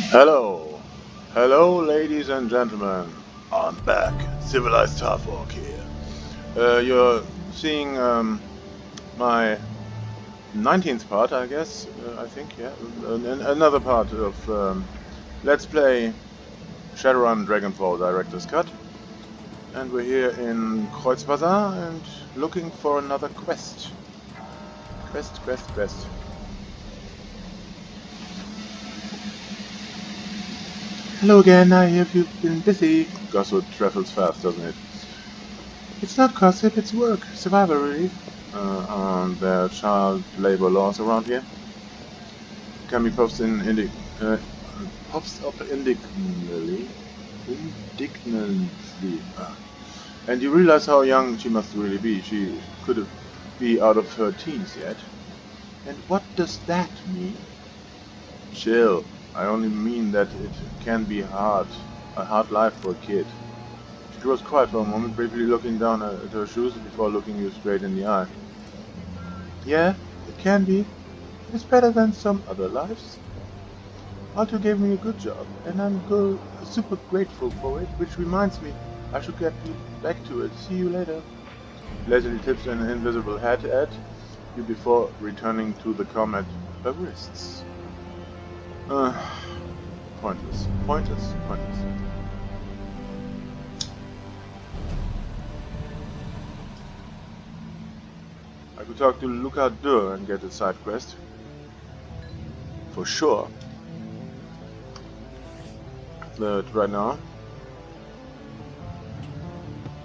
Hello, hello, ladies and gentlemen. I'm back, civilized Tarfork here. You're seeing my 19th part, I guess. I think, yeah, another part of Let's Play Shadowrun Dragonfall Director's Cut, and we're here in Kreuzbazar and looking for another quest. Quest. Hello again, I hear you've been busy. Gossip travels fast, doesn't it? It's not gossip, it's work. Survival relief. Aren't there child labor laws around here? Kami puffs puffs up indignantly. And you realize how young she must really be. She could be out of her teens yet. And what does that mean? Chill. I only mean that it can be hard. A hard life for a kid. She grows quiet for a moment, briefly looking down at her shoes before looking you straight in the eye. Yeah, it can be. It's better than some other lives. Alto gave me a good job, and I'm super grateful for it, which reminds me, I should get back to it. See you later. Lazily tips an invisible hat at you before returning to the comm at her wrists. Pointless. I could talk to Luca Dur and get a side quest. For sure. But right now?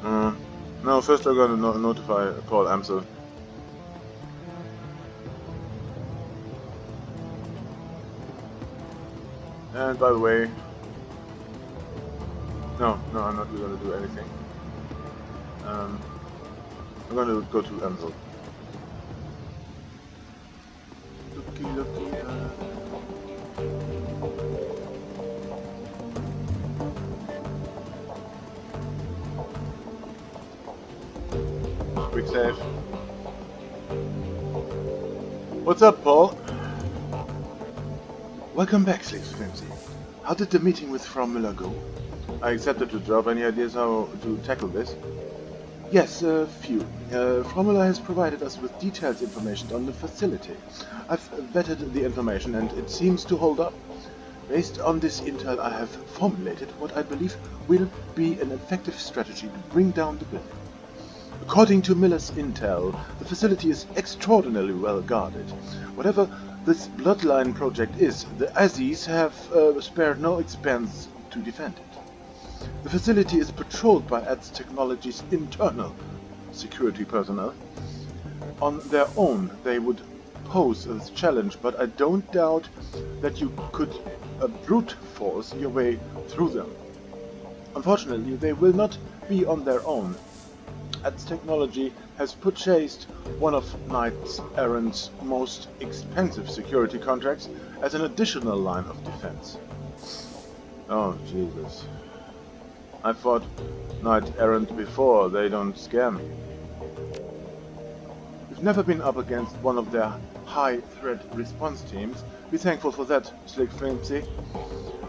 No, first I'm gonna notify Paul Amsel. And by the way... No, I'm not gonna do anything. I'm gonna go to Amsel. Looky. Quick save. What's up, Paul? Welcome back, Slicks Flimsy. How did the meeting with Frau Müller go? I accepted the job. Any ideas how to tackle this? Yes, a few. Frau Müller has provided us with detailed information on the facility. I've vetted the information and it seems to hold up. Based on this intel, I have formulated what I believe will be an effective strategy to bring down the building. According to Miller's intel, the facility is extraordinarily well guarded. Whatever this bloodline project is, the Azis have spared no expense to defend it. The facility is patrolled by ADS Technology's internal security personnel. On their own, they would pose a challenge, but I don't doubt that you could brute force your way through them. Unfortunately, they will not be on their own. ADS Technology has purchased one of Knight Errant's most expensive security contracts as an additional line of defense. Oh, Jesus. I fought Knight Errant before, they don't scare me. We've never been up against one of their high-threat response teams. Be thankful for that, Slick Flimsy.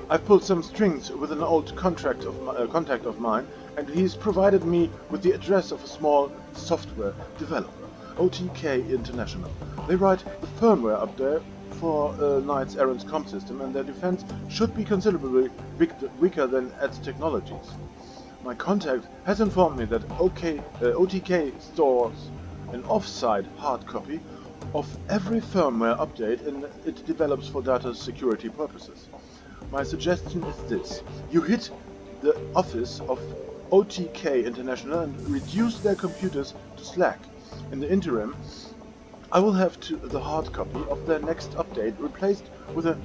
I've pulled some strings with an old contact of mine, and he's provided me with the address of a small software developer, OTK International. They write the firmware up there for Knight Errant's comm system, and their defense should be considerably weaker than ADS Technologies. My contact has informed me that OTK stores an off-site hard copy of every firmware update it develops for data security purposes. My suggestion is this: you hit the office of OTK International and reduce their computers to slack. In the interim, I will have the hard copy of their next update replaced with a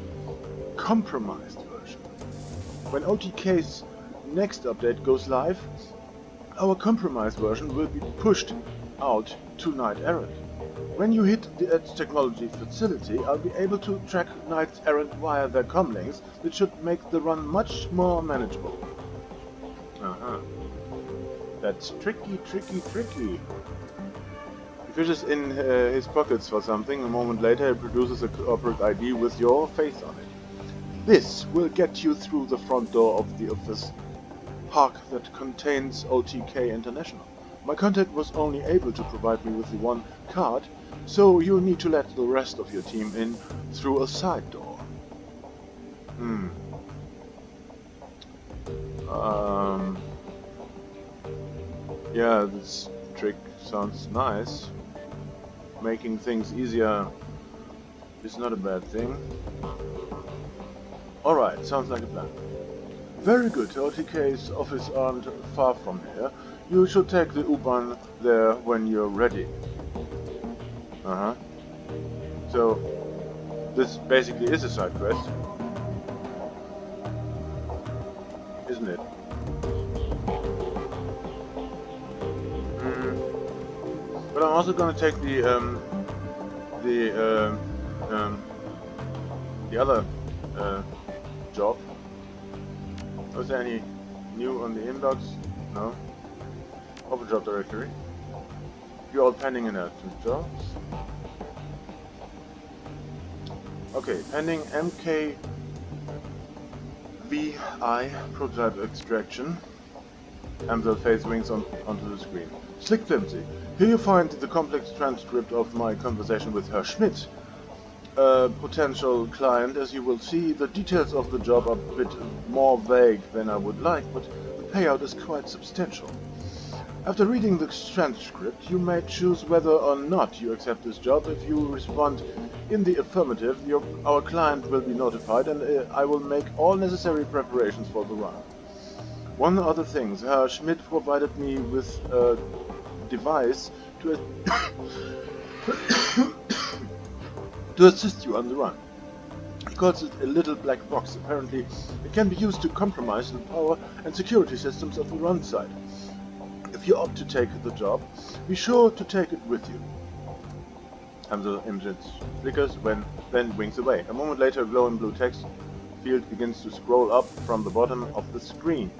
compromised version. When OTK's next update goes live, our compromised version will be pushed out to Knight Errant. When you hit the ADS Technology facility, I'll be able to track Knight Errant via their comm links, which should make the run much more manageable. That's tricky. He fishes in his pockets for something. A moment later, he produces a corporate ID with your face on it. This will get you through the front door of the office park that contains OTK International. My contact was only able to provide me with the one card, so you'll need to let the rest of your team in through a side door. Yeah, this trick sounds nice. Making things easier is not a bad thing. Alright, sounds like a plan. Very good, OTK's office aren't far from here. You should take the U-Bahn there when you're ready. So, this basically is a side quest, isn't it? But I'm also gonna take the other job. Was there any new on the inbox? No. Open job directory. You're all pending in there. 2 jobs. Okay, pending MKVI prototype extraction. Amsel face wings onto the screen. Slick Flimsy. Here you find the complex transcript of my conversation with Herr Schmidt, a potential client. As you will see, the details of the job are a bit more vague than I would like, but the payout is quite substantial. After reading the transcript, you may choose whether or not you accept this job. If you respond in the affirmative, our client will be notified, and I will make all necessary preparations for the run. One other thing, Herr Schmidt provided me with a device to to assist you on the run. He calls it a little black box. Apparently, it can be used to compromise the power and security systems of the run site. If you opt to take the job, be sure to take it with you. Amsel image flickers, then winks away. A moment later, a glowing blue text field begins to scroll up from the bottom of the screen.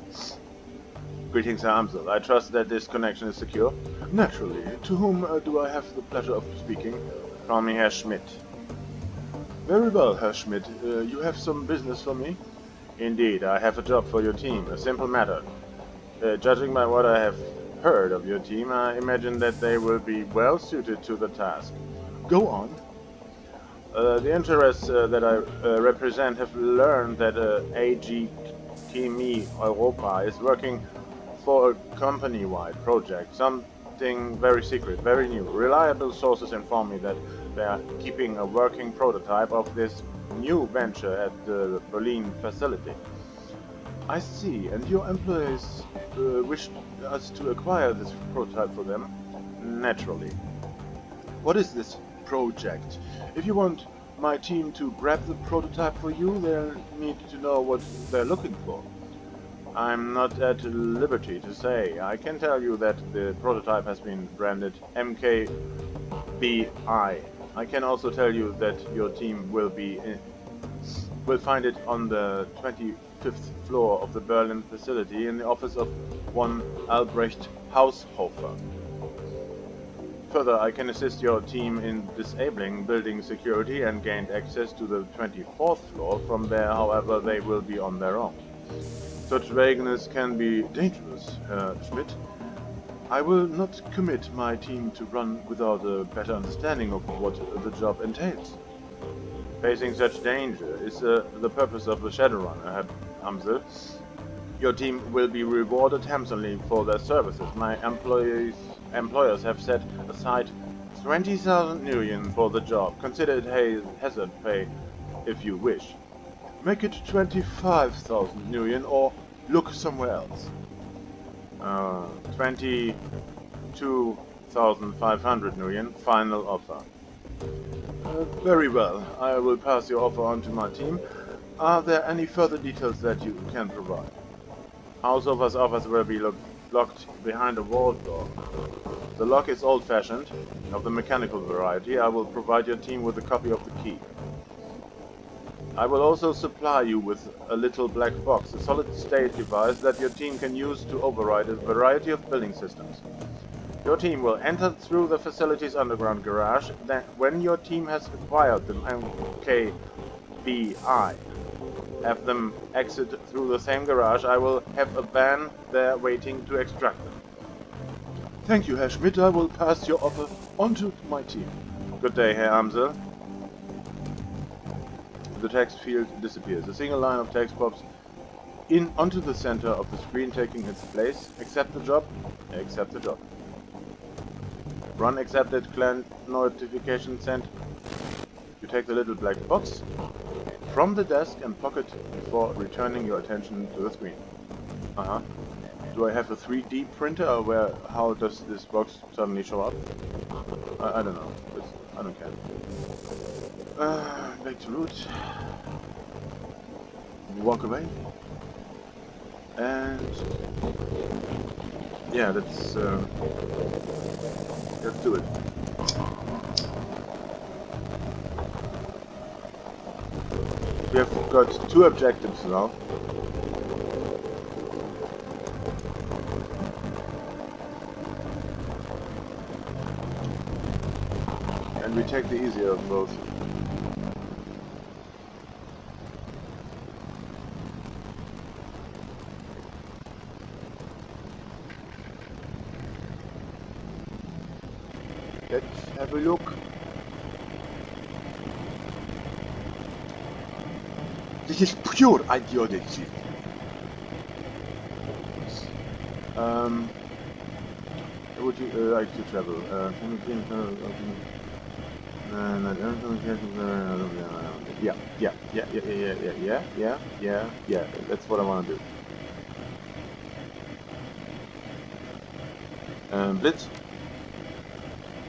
Greetings, Herr Amsel. I trust that this connection is secure? Naturally. To whom do I have the pleasure of speaking? Call me Herr Schmidt. Very well, Herr Schmidt. You have some business for me? Indeed, I have a job for your team. A simple matter. Judging by what I have heard of your team, I imagine that they will be well suited to the task. Go on. The interests that I represent have learned that AG Chemie Europa is working for a company-wide project, something very secret, very new. Reliable sources inform me that they are keeping a working prototype of this new venture at the Berlin facility. I see, and your employees wish us to acquire this prototype for them? Naturally. What is this project? If you want my team to grab the prototype for you, they'll need to know what they're looking for. I'm not at liberty to say. I can tell you that the prototype has been branded MKBI. I can also tell you that your team will find it on the 25th floor of the Berlin facility in the office of one Albrecht Haushofer. Further, I can assist your team in disabling building security and gain access to the 24th floor. From there, however, they will be on their own. Such vagueness can be dangerous, Herr Schmidt. I will not commit my team to run without a better understanding of what the job entails. Facing such danger is the purpose of the Shadowrun, Herr Amsel. Your team will be rewarded handsomely for their services. My employers have set aside 20,000 nuyen for the job. Consider it hazard pay if you wish. Make it 25,000 nuyen or look somewhere else. 22,500 nuyen, final offer. Very well, I will pass your offer on to my team. Are there any further details that you can provide? Houseover's office will be locked behind a wall door. The lock is old-fashioned, of the mechanical variety. I will provide your team with a copy of the key. I will also supply you with a little black box, a solid-state device that your team can use to override a variety of building systems. Your team will enter through the facility's underground garage. Then, when your team has acquired the MKBI, have them exit through the same garage. I will have a van there waiting to extract them. Thank you, Herr Schmidt. I will pass your offer on to my team. Good day, Herr Amsel. The text field disappears. A single line of text pops in onto the center of the screen, taking its place. Accept the job. Accept the job. Run accepted. Client notification sent. You take the little black box from the desk and pocket before returning your attention to the screen. Do I have a 3D printer, or how does this box suddenly show up? I don't know. I don't care. Back to route. Walk away. And yeah, let's do it. We have got 2 objectives now. And we take the easier of both. Let's have a look. This is pure ideology. Would you like to travel? Yeah. That's what I want to do. Blitz.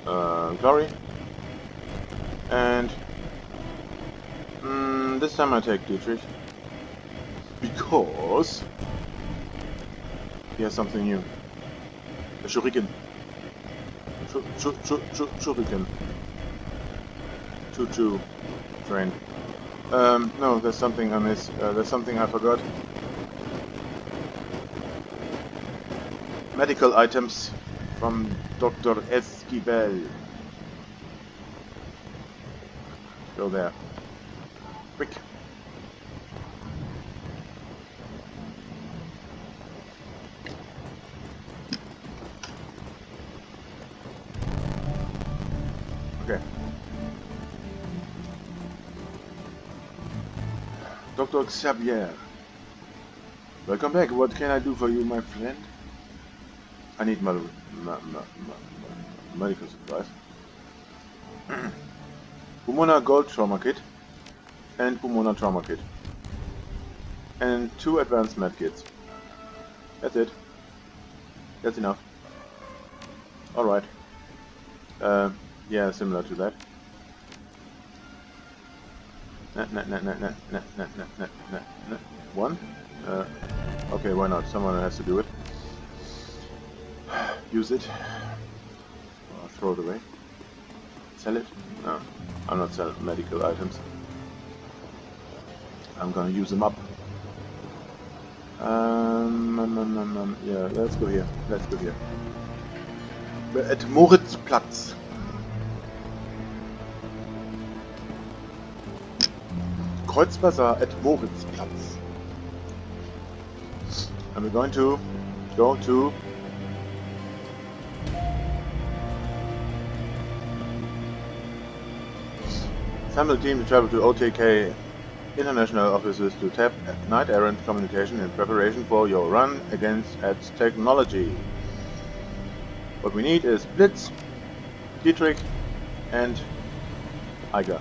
Glory. And this time I take Dietrich. Because he has something new. A shuriken. Shuriken. Choo-choo train. No, there's something I missed. There's something I forgot. Medical items from Dr. Esquivel. Go there. Quick. Okay. Dr. Xavier. Welcome back. What can I do for you, my friend? I need medical supplies. Pulmonar Gold Trauma Kit and Pulmonar Trauma Kit. And 2 advanced med kits. That's it. That's enough. Alright. Yeah, similar to that. One? Okay, why not? Someone has to do it. Use it. Or throw it away. Sell it? No, I'm not selling medical items. I'm gonna use them up. Yeah, let's go here. Let's go here. We're at Moritzplatz. Kreuzbazar at Moritzplatz. And we're going to go to assemble a team to travel to OTK international offices to tap night errant communication in preparation for your run against its technology. What we need is Blitz, Dietrich, and Eiger.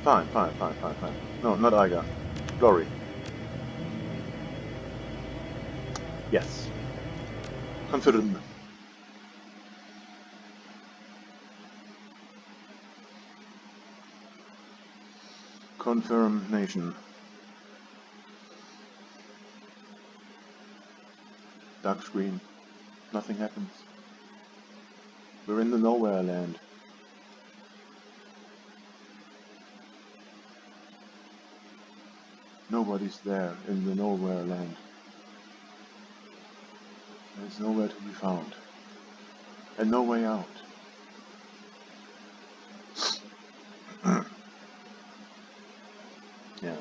Fine. No, not Eiger. Glory. Yes. Confirm. Confirmation. Dark screen. Nothing happens. We're in the nowhere land. Nobody's there in the nowhere land. There's nowhere to be found. And no way out. Yeah.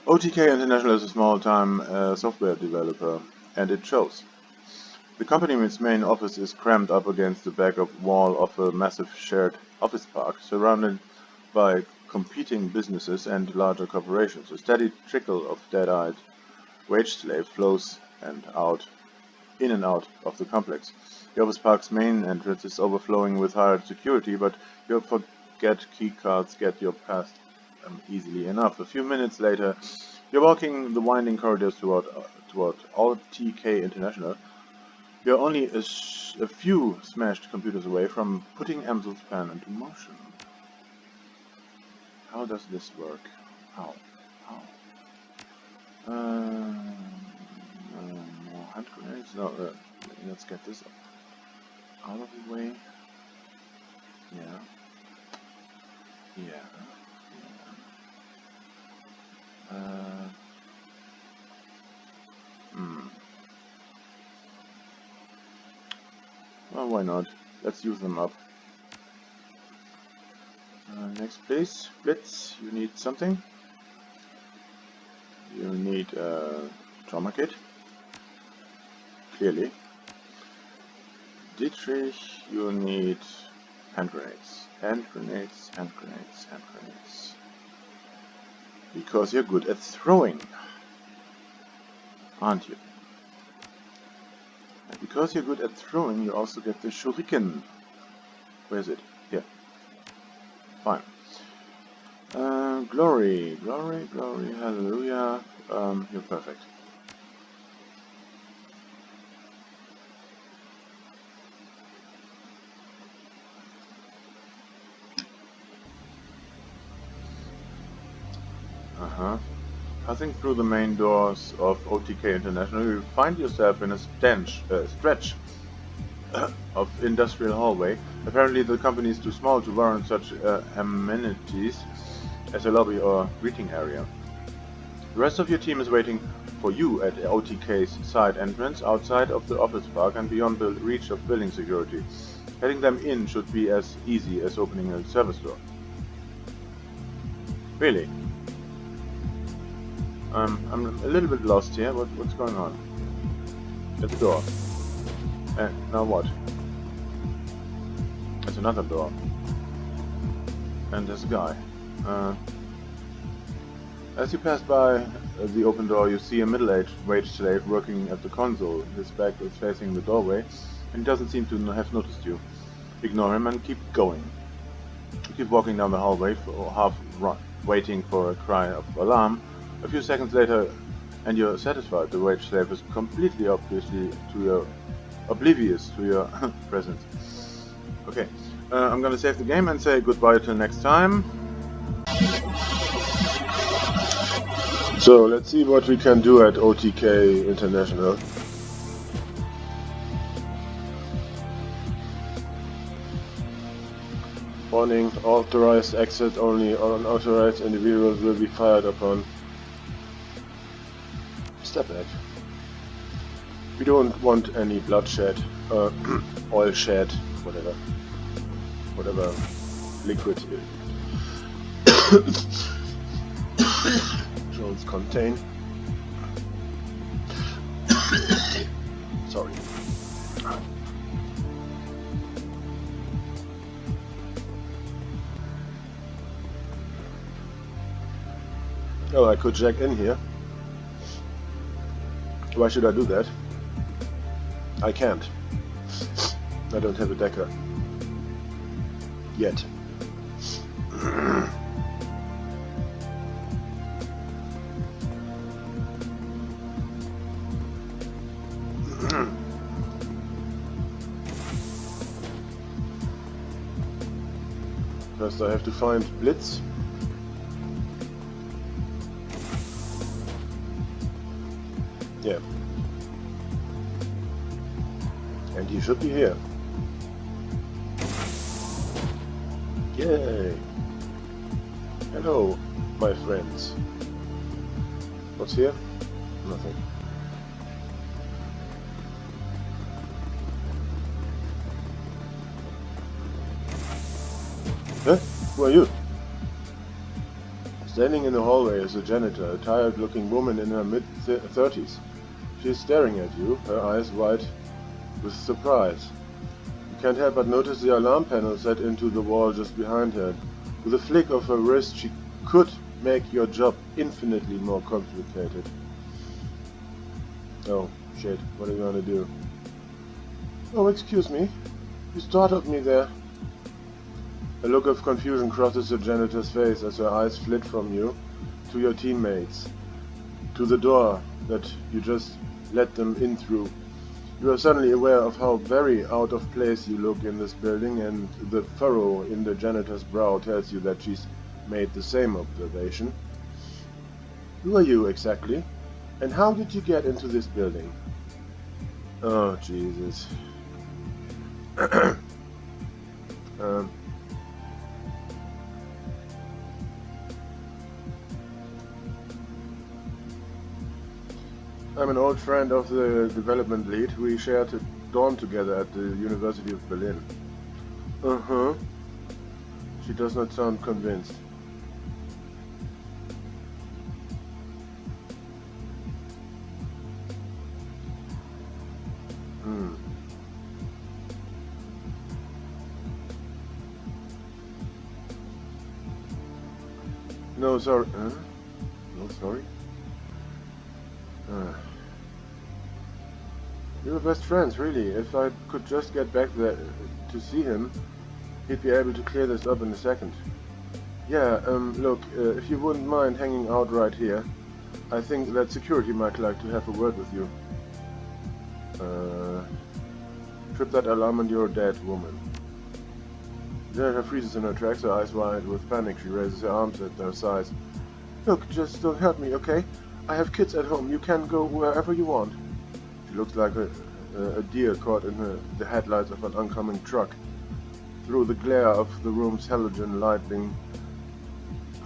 OTK International is a small-time software developer, and it shows. The company's main office is crammed up against the back wall of a massive shared office park, surrounded by competing businesses and larger corporations. A steady trickle of dead-eyed wage slaves flows in and out of the complex. The office park's main entrance is overflowing with hired security, but you'll forget keycards get your past easily enough. A few minutes later, you're walking the winding corridors toward OTK International. You're only a few smashed computers away from putting Amsel's plan into motion. How does this work? How? More hand grenades? No, let's get this out of the way. Yeah. Well, why not? Let's use them up. Next, please. Blitz, you need something? You need a trauma kit. Clearly. Dietrich, you need hand grenades. Hand grenades. Because you're good at throwing, aren't you? And because you're good at throwing, you also get the shuriken. Where is it? Here. Fine. Glory, hallelujah. You're perfect. Passing through the main doors of OTK International, you find yourself in a stretch of industrial hallway. Apparently the company is too small to warrant such amenities as a lobby or greeting area. The rest of your team is waiting for you at OTK's side entrance outside of the office park and beyond the reach of building security. Heading them in should be as easy as opening a service door. Really? I'm a little bit lost here. What's going on? There's a door. And now what? There's another door. And there's a guy. As you pass by the open door, you see a middle-aged wage slave working at the console. His back is facing the doorway, and he doesn't seem to have noticed you. Ignore him and keep going. You keep walking down the hallway, waiting for a cry of alarm. A few seconds later, and you're satisfied. The wage slave is completely oblivious to your presence. Okay, I'm gonna save the game and say goodbye till next time. So let's see what we can do at OTK International. Warning, authorized exit only. Unauthorized individuals will be fired upon. Step back. We don't want any bloodshed, oil shed, whatever liquid drones contain. Sorry. Oh, I could jack in here. Why should I do that? I can't. I don't have a decker. Yet. First I have to find Blitz. Yeah. And he should be here. Yay! Hello, my friends. What's here? Nothing. Huh? Who are you? Standing in the hallway is a janitor, a tired-looking woman in her mid-30s. She is staring at you, her eyes wide with surprise. You can't help but notice the alarm panel set into the wall just behind her. With a flick of her wrist, she could make your job infinitely more complicated. Oh, shit, what are you gonna do? Oh, excuse me. You startled me there. A look of confusion crosses the janitor's face as her eyes flit from you to your teammates, to the door that you just let them in through. You are suddenly aware of how very out of place you look in this building, and the furrow in the janitor's brow tells you that she's made the same observation. Who are you exactly? And how did you get into this building? Oh, Jesus. I'm an old friend of the development lead. We shared a dorm together at the University of Berlin. Uh-huh. She does not sound convinced. No, sorry. No, sorry? We were best friends, really. If I could just get back there to see him, he'd be able to clear this up in a second. Yeah, look, if you wouldn't mind hanging out right here, I think that security might like to have a word with you. Trip that alarm and you're dead, woman. Jennifer freezes in her tracks, her eyes wide with panic. She raises her arms at their sides. Look, just don't hurt me, okay? I have kids at home. You can go wherever you want. She looks like a deer caught in the headlights of an oncoming truck. Through the glare of the room's halogen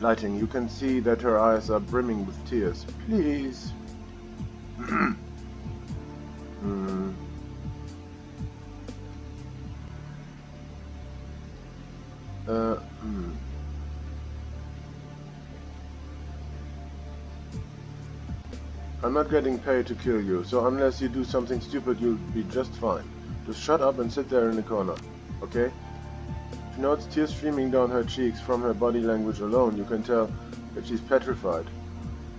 lighting, you can see that her eyes are brimming with tears. Please. I'm not getting paid to kill you, so unless you do something stupid, you'll be just fine. Just shut up and sit there in the corner, okay? She notes tears streaming down her cheeks. From her body language alone, you can tell that she's petrified.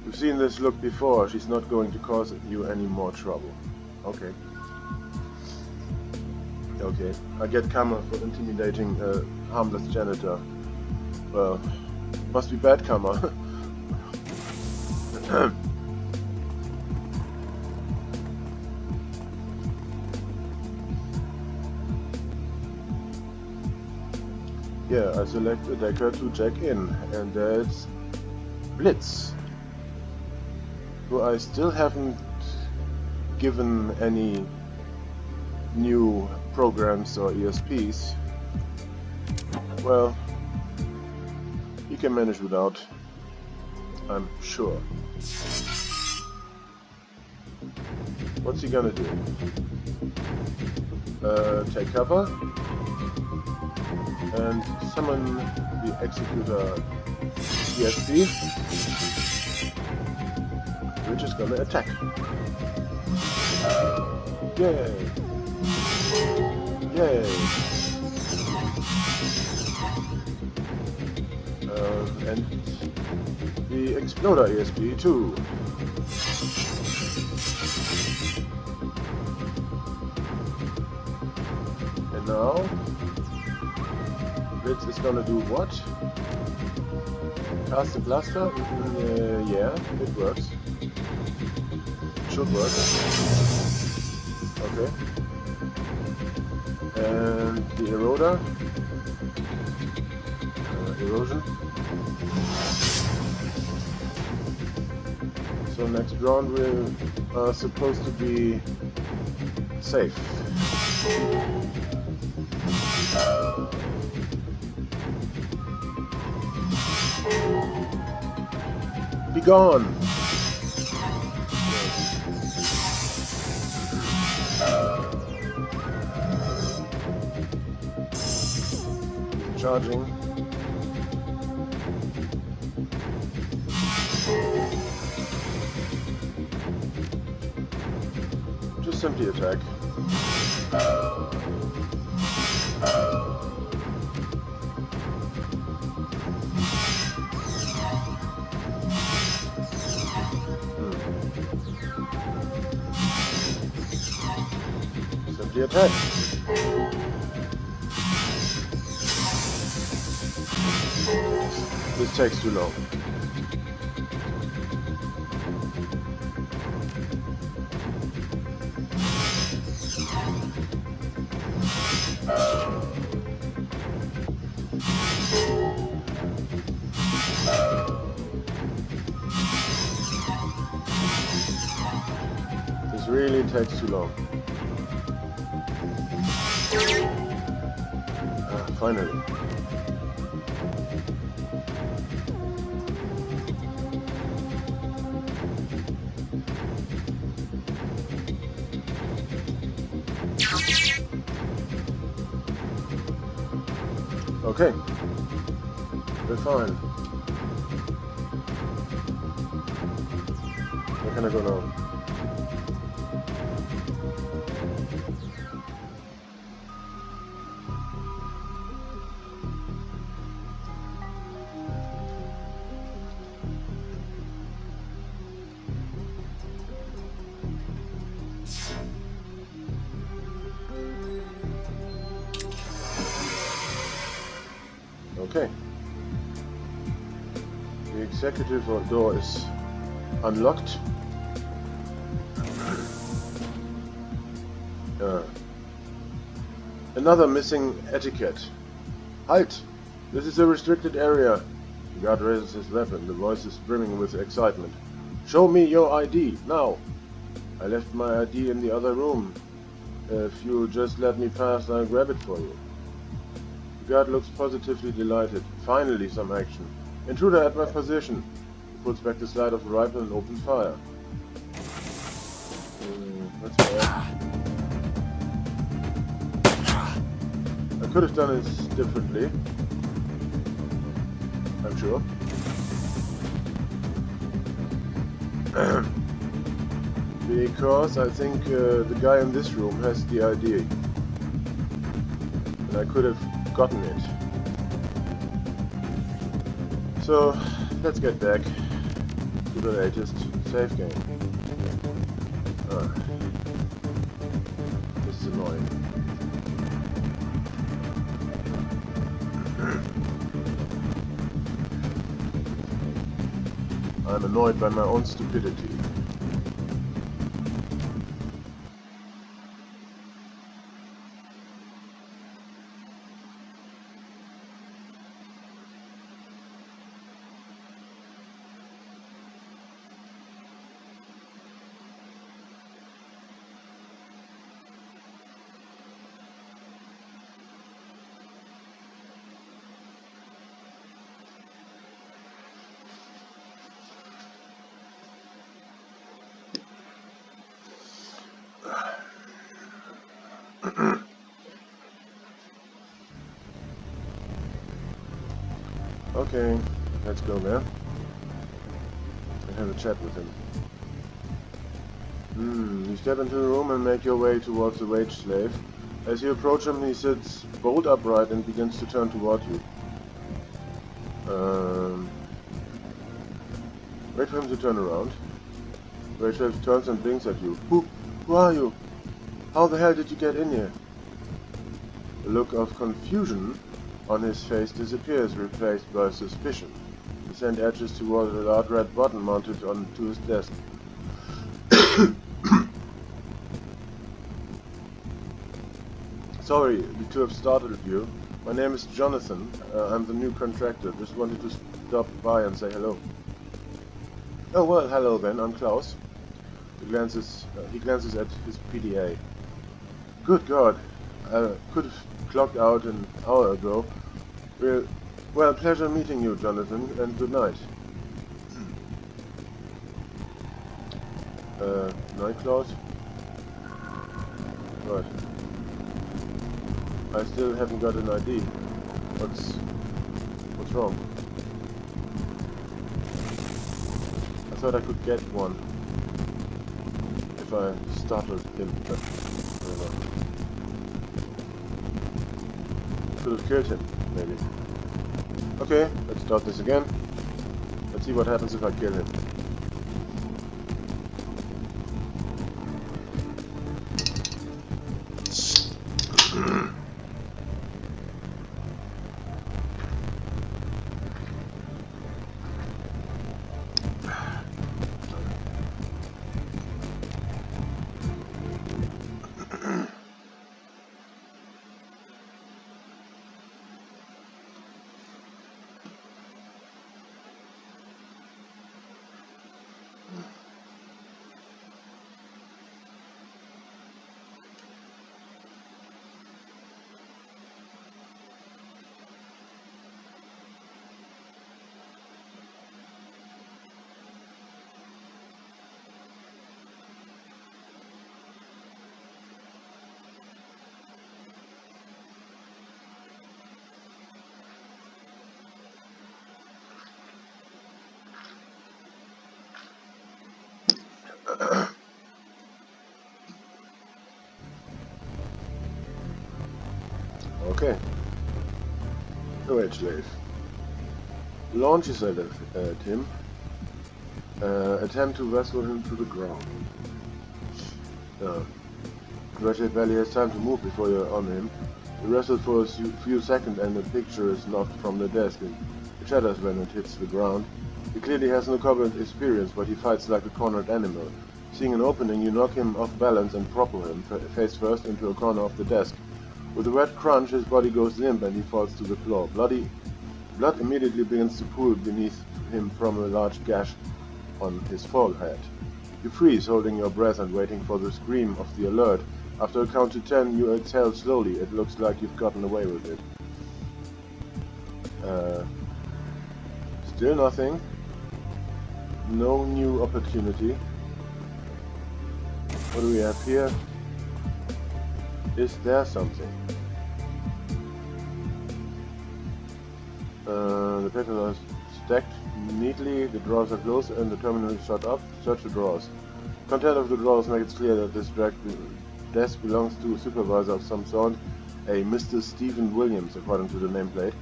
You've seen this look before. She's not going to cause you any more trouble. Okay. Okay. I get karma for intimidating a harmless janitor. Well, must be bad karma. Yeah, I select a decker to check in, and that's Blitz, who I still haven't given any new programs or ESPs. Well, he can manage without, I'm sure. What's he gonna do? Take cover and summon the Executor ESP, which is gonna attack. Yay! Yay! And the Exploder ESP too. And now Blitz is gonna do what? Cast a blaster? Yeah, it works. It should work. Okay. And the Eroder? Erosion. So next round we are supposed to be safe. Be gone! Charging. simply attack. Simply attack. This takes too long. This really takes too long. Finally. Okay. We're fine. Where can I go now? Okay. The executive door is unlocked. Another missing etiquette. Halt! This is a restricted area. The guard raises his weapon. The voice is brimming with excitement. Show me your ID, now! I left my ID in the other room. If you just let me pass, I'll grab it for you. The guard looks positively delighted. Finally, some action. Intruder at my position. He pulls back the slide of the rifle and opens fire. That's bad. I could have done it differently. I'm sure. Because I think the guy in this room has the ID. And I could have gotten it. So, let's get back to the latest save game. This is annoying. I'm annoyed by my own stupidity. Okay, let's go there and have a chat with him. You step into the room and make your way towards the wage slave. As you approach him, he sits bolt upright and begins to turn toward you. Wait for him to turn around. Wage slave turns and blinks at you. Who are you? How the hell did you get in here? The look of confusion on his face disappears, replaced by suspicion. His hand edges toward a large red button mounted onto his desk. Sorry to have startled you. My name is Jonathan. I'm the new contractor. Just wanted to stop by and say hello. Oh well, hello then. I'm Klaus. He glances at his PDA. Good God. I could have clocked out an hour ago. Well, pleasure meeting you, Jonathan, and good night. Night, Klaus? Right. I still haven't got an ID. What's wrong? I thought I could get one if I startled him. Could have killed him, maybe. Okay, let's start this again. Let's see what happens if I kill him. Okay. Wait, slave. Launch his at him. Attempt to wrestle him to the ground. Ratchet barely has time to move before you're on him. You wrestle for a few seconds and the picture is knocked from the desk and it shatters when it hits the ground. He clearly has no combat experience, but he fights like a cornered animal. Seeing an opening, you knock him off balance and propel him face first into a corner of the desk. With a red crunch, his body goes limp and he falls to the floor. Blood immediately begins to pool beneath him from a large gash on his forehead. You freeze, holding your breath and waiting for the scream of the alert. After a count to 10, you exhale slowly. It looks like you've gotten away with it. Still nothing. No new opportunity. What do we have here? Is there something? The papers are stacked neatly, the drawers are closed and the terminal is shut up. Search the drawers. Content of the drawers makes it clear that this desk belongs to a supervisor of some sort, a Mr. Stephen Williams according to the nameplate.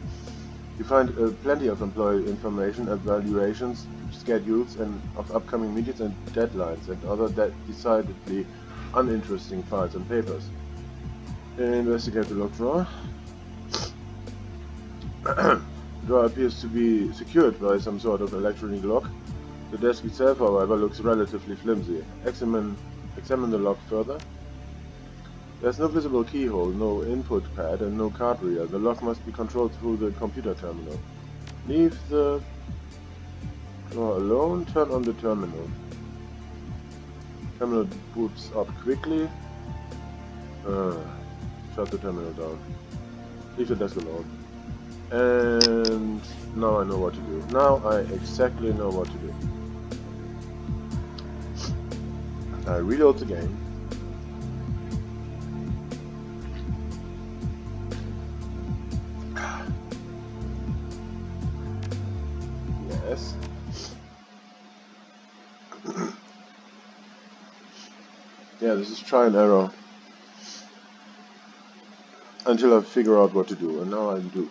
You find plenty of employee information, evaluations, schedules and of upcoming meetings and deadlines and other decidedly uninteresting files and papers. Investigate the locked drawer. The drawer appears to be secured by some sort of electronic lock. The desk itself, however, looks relatively flimsy. Examine the lock further. There's no visible keyhole, no input pad and no card reader. The lock must be controlled through the computer terminal. Leave the drawer alone, turn on the terminal. Terminal boots up quickly. Shut the terminal down. Leave the desk alone. And now I know what to do. Now I exactly know what to do. I reload the game. Yes. Yeah, this is try and error. Until I figure out what to do, and now I do.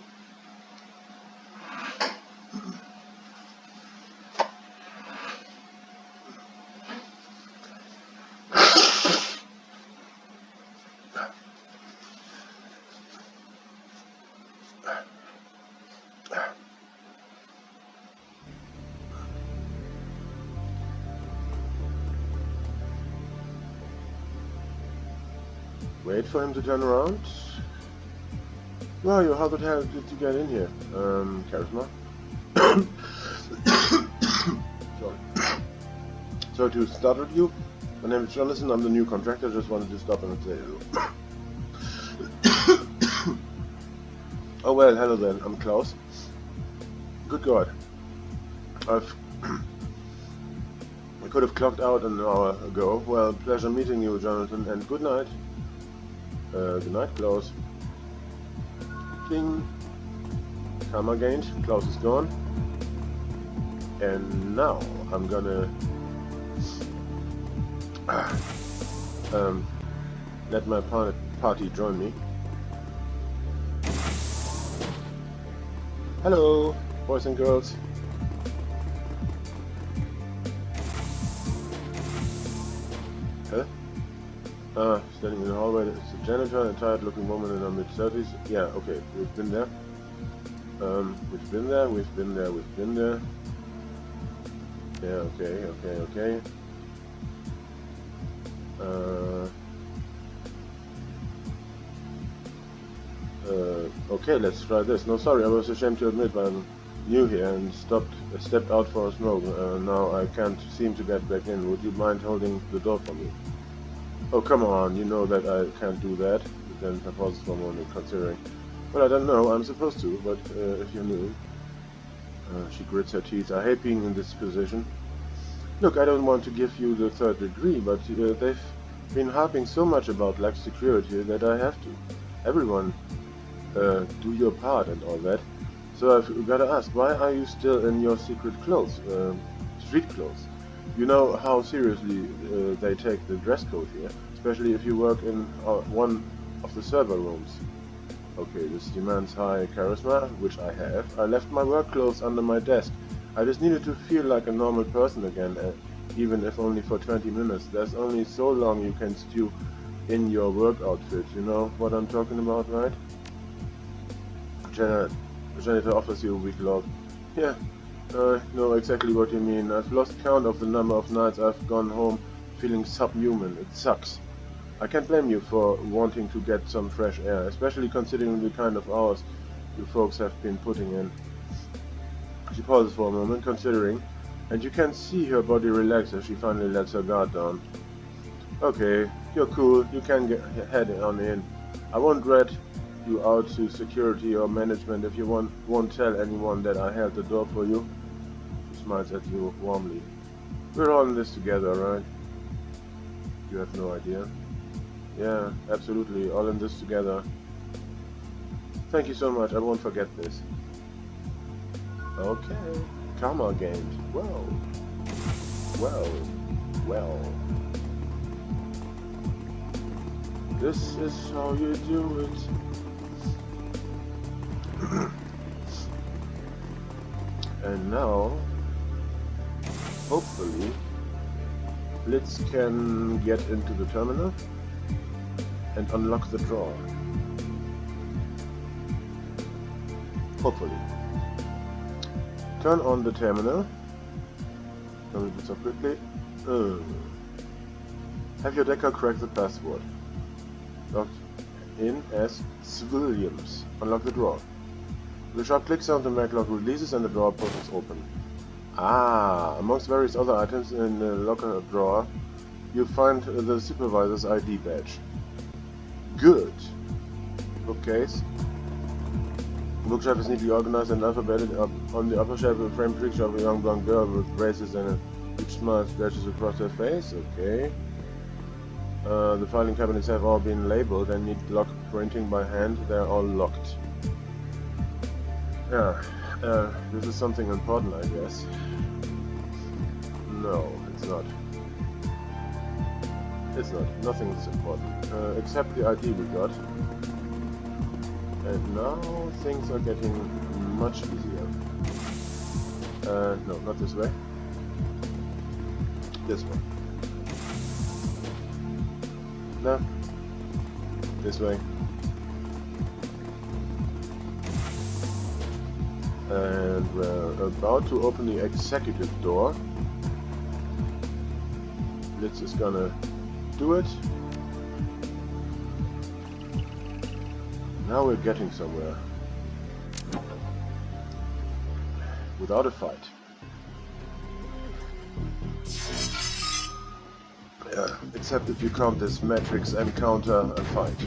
Wait for him to turn around. Wow, how the hell did you get in here? Charisma. Sorry to startle you. My name is Jonathan, I'm the new contractor. Just wanted to stop and say hello. Oh well, hello then, I'm Klaus. Good God. I could have clocked out an hour ago. Well, pleasure meeting you, Jonathan, and good night. Good night, Klaus. Ding. Karma gained. Klaus is gone. And now I'm gonna let my party join me. Hello, boys and girls. Huh? Standing in the hallway, it's a janitor, a tired-looking woman in her mid-30s. Yeah, okay, we've been there. We've been there. Yeah, okay. Okay, let's try this. No, sorry, I was ashamed to admit, but I'm new here and stepped out for a smoke. Now I can't seem to get back in. Would you mind holding the door for me? Oh, come on, you know that I can't do that. Then I pauses for a moment, considering. Well, I don't know, I'm supposed to, but if you knew. She grits her teeth. I hate being in this position. Look, I don't want to give you the third degree, but they've been harping so much about lax security that I have to. Everyone, do your part and all that. So I've got to ask, why are you still in your secret clothes, street clothes? You know how seriously they take the dress code here, especially if you work in one of the server rooms. Okay, this demands high charisma, which I have. I left my work clothes under my desk. I just needed to feel like a normal person again, even if only for 20 minutes. There's only so long you can stew in your work outfit. You know what I'm talking about, right? Janitor offers you a weak log. Yeah, I know exactly what you mean. I've lost count of the number of nights I've gone home feeling subhuman. It sucks. I can't blame you for wanting to get some fresh air, especially considering the kind of hours you folks have been putting in. She pauses for a moment, considering, and you can see her body relax as she finally lets her guard down. Okay, you're cool, you can head on in. I won't rat you out to security or management if you won't tell anyone that I held the door for you. She smiles at you warmly. We're all in this together, right? You have no idea. Yeah, absolutely, all in this together. Thank you so much, I won't forget this. Okay, karma games. Well. This is how you do it. And now, hopefully, Blitz can get into the terminal and unlock the drawer. Hopefully. Turn on the terminal. Can we do so quickly? Have your decker crack the password. Logged in as civilians. Unlock the drawer. With a sharp click sound, the maglock releases and the drawer pushes open. Ah, amongst various other items in the locker drawer, you find the supervisor's ID badge. Good. Bookcase. Bookshelf is neatly organized and alphabeted. On the upper shelf, a framed picture of a young blonde girl with braces and a huge smile splashes across her face. Okay. The filing cabinets have all been labeled and need lock printing by hand. They're all locked. Yeah. This is something important, I guess. No, it's not. It's not. Nothing is important. Except the ID we got. And now things are getting much easier. No, not this way. This one. No. This way. And we're about to open the executive door. Blitz is gonna do it. Now we're getting somewhere. Without a fight. Except if you count this Matrix encounter a fight.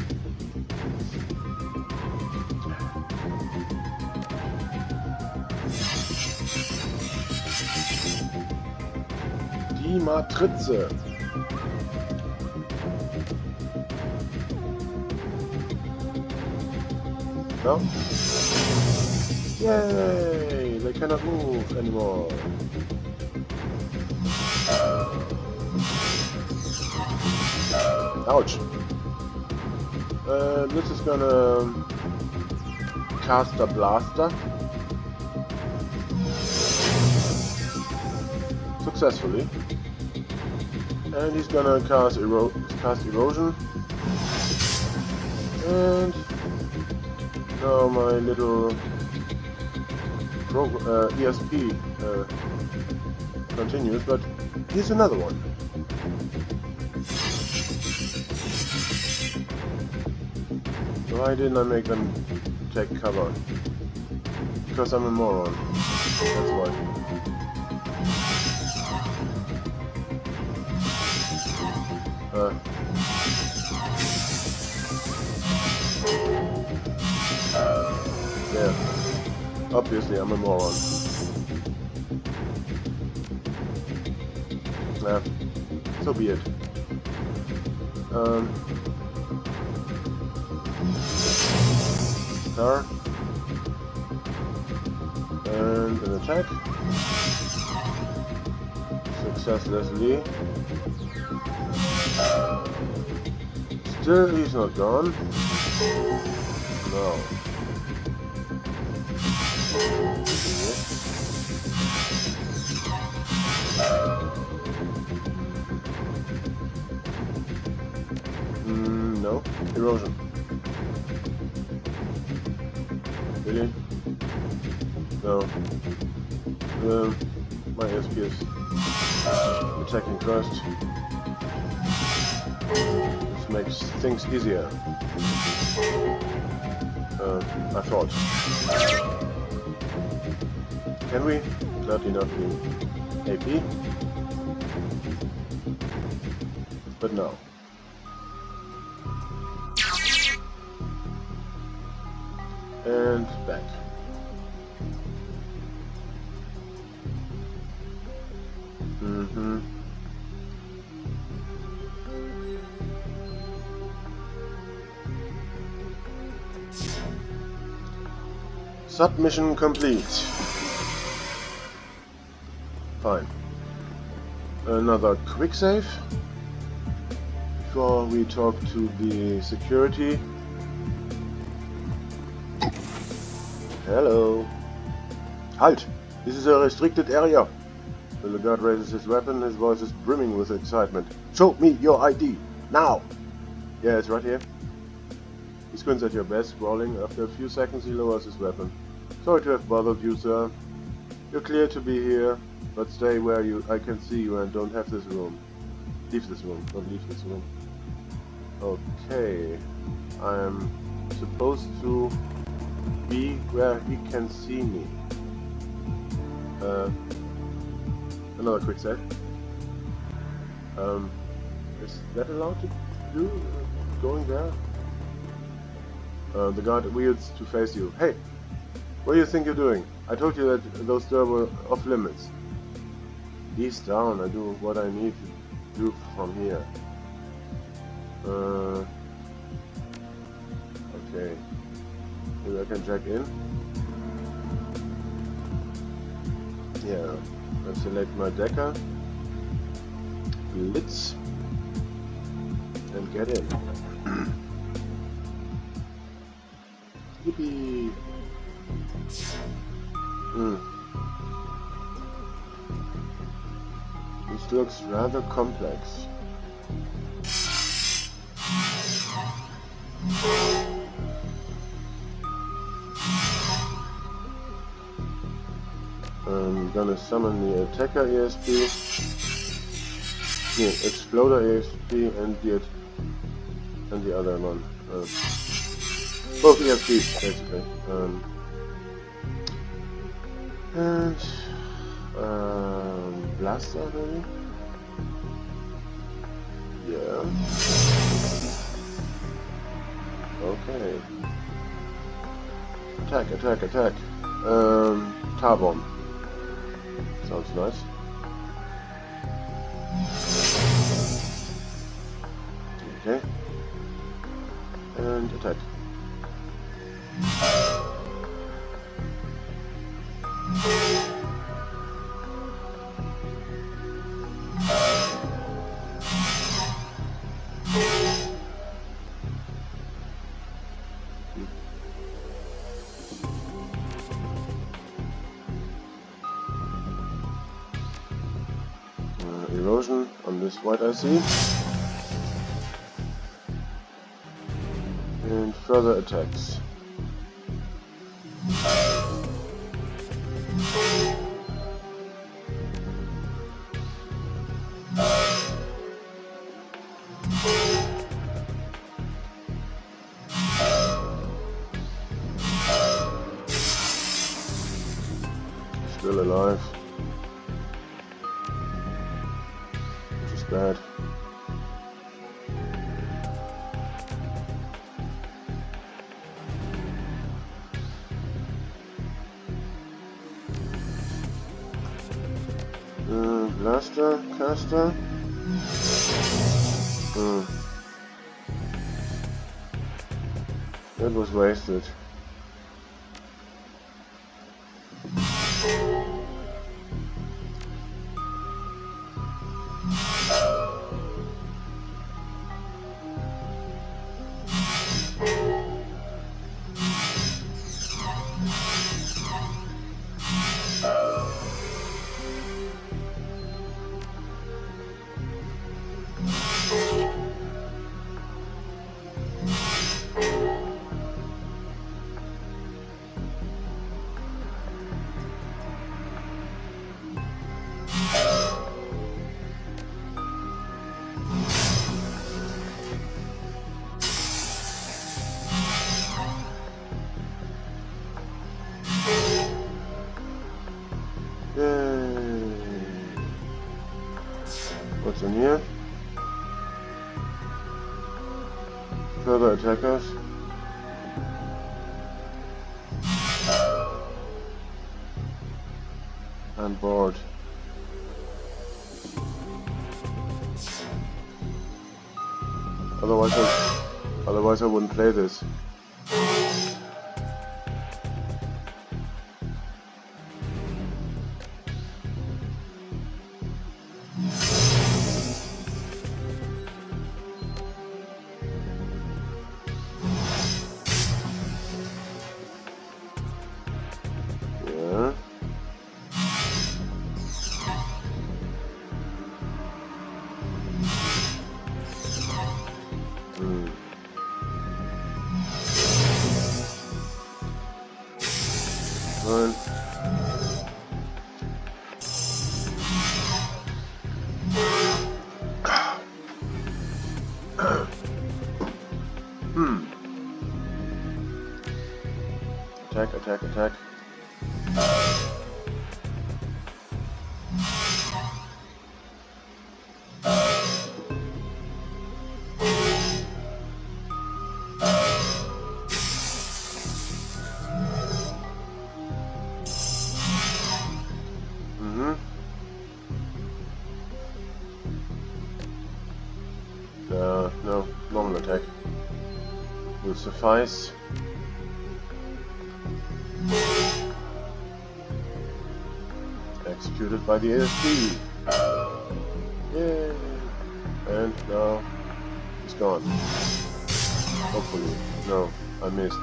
Die Matrize. No? Yay! They cannot move anymore. Ouch. This is gonna cast a blaster. Successfully. And he's gonna cast erosion. And now my little ESP continues, but here's another one. Why didn't I make them take cover? Because I'm a moron. That's why. Yeah. Obviously, I'm a moron. Yeah. So be it. Star. And an attack. Successlessly. Still, he's not gone. No. No. Erosion. Really? No. My ESP is attacking first. This makes things easier. I thought. Can we? Not enough AP. But no. And back. Submission complete. Fine. Another quick save before we talk to the security. Hello. Halt! This is a restricted area. The guard raises his weapon, his voice is brimming with excitement. Show me your ID! Now! Yeah, it's right here. He squints at your best, scrawling. After a few seconds he lowers his weapon. Sorry to have bothered you, sir. You're clear to be here, but stay where I can see you and don't have this room. Leave this room. Don't leave this room. Okay. I'm supposed to be where he can see me. Another quick save. Is that allowed to do? Going there? The guard wheels to face you. Hey! What do you think you're doing? I told you that those doors were off limits. Ease down, I do what I need to do from here. Okay. Maybe I can check in. Yeah. I select my decker. Blitz. And get in. Yippee! This looks rather complex. I'm gonna summon the attacker ESP, the exploder ESP, and the other one. Both ESPs basically. And blaster maybe? Yeah. Okay. Attack, attack, attack. Tar bomb. Sounds nice. Okay. And attack. erosion on this white I see. And further attacks. Still alive. Which is bad. Blaster, caster. That was wasted. What's in here? Further attackers. I'm bored. Otherwise I wouldn't play this. Yeah. Fine. Attack, attack, attack. No, normal attack will suffice. Executed by the ASP. Yay! And now he's gone. Hopefully. No, I missed.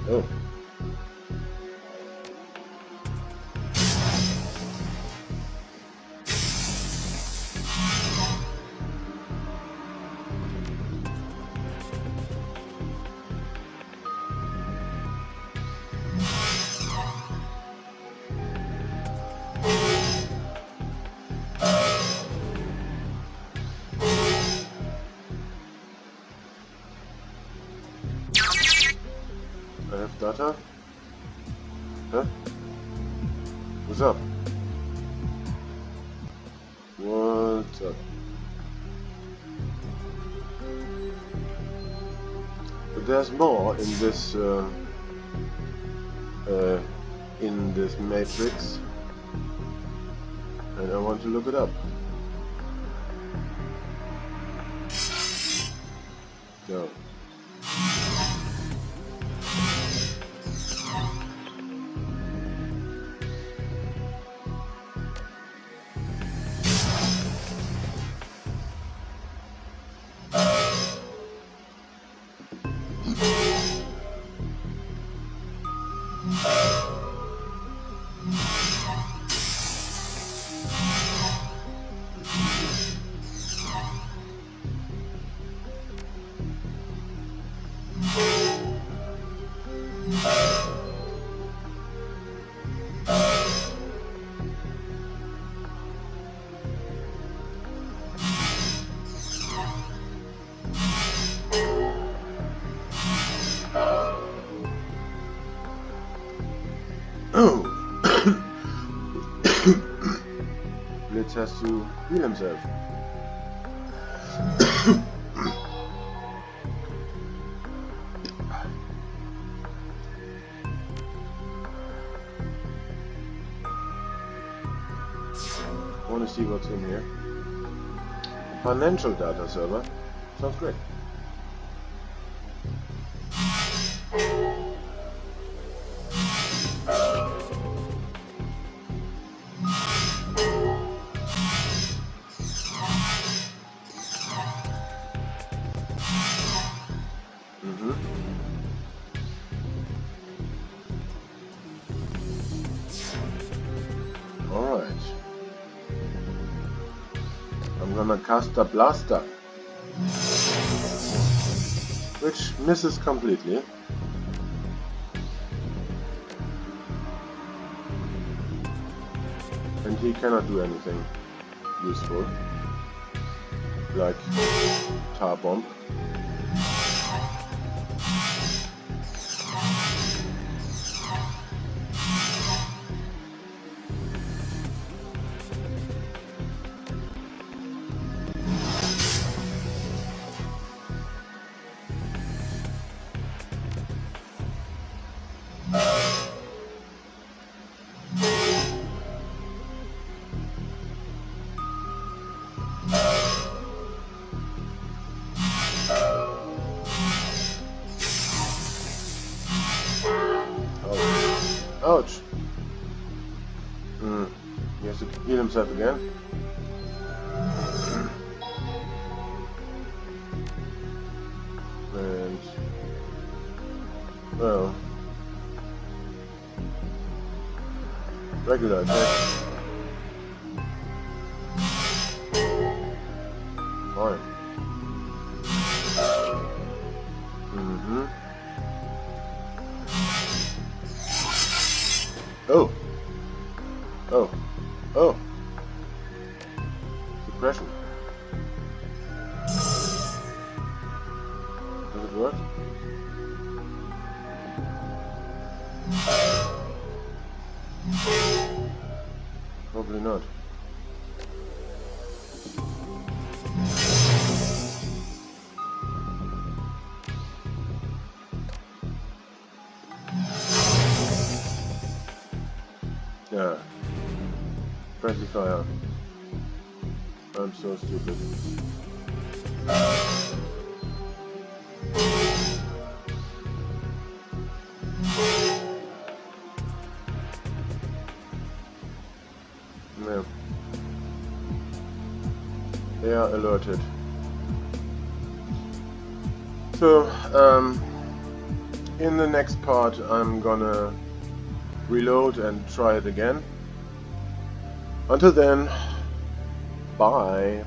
Oh. I have data. Huh? What's up? What's up? But there's more in this matrix, and I want to look it up. So. Oh! Blitz has to heal himself. I want to see what's in here. Financial data server. Sounds great. Alright. I'm gonna cast a blaster, which misses completely. And he cannot do anything useful, like tar bomb. Ouch! He has to heal himself again. And... well... regular attack. Fine. Oh! Oh! Oh! Suppression. Does it work? Probably not. Yeah. Friendly fire. I'm so stupid. Yeah. They are alerted. So, in the next part I'm gonna reload and try it again. Until then, bye.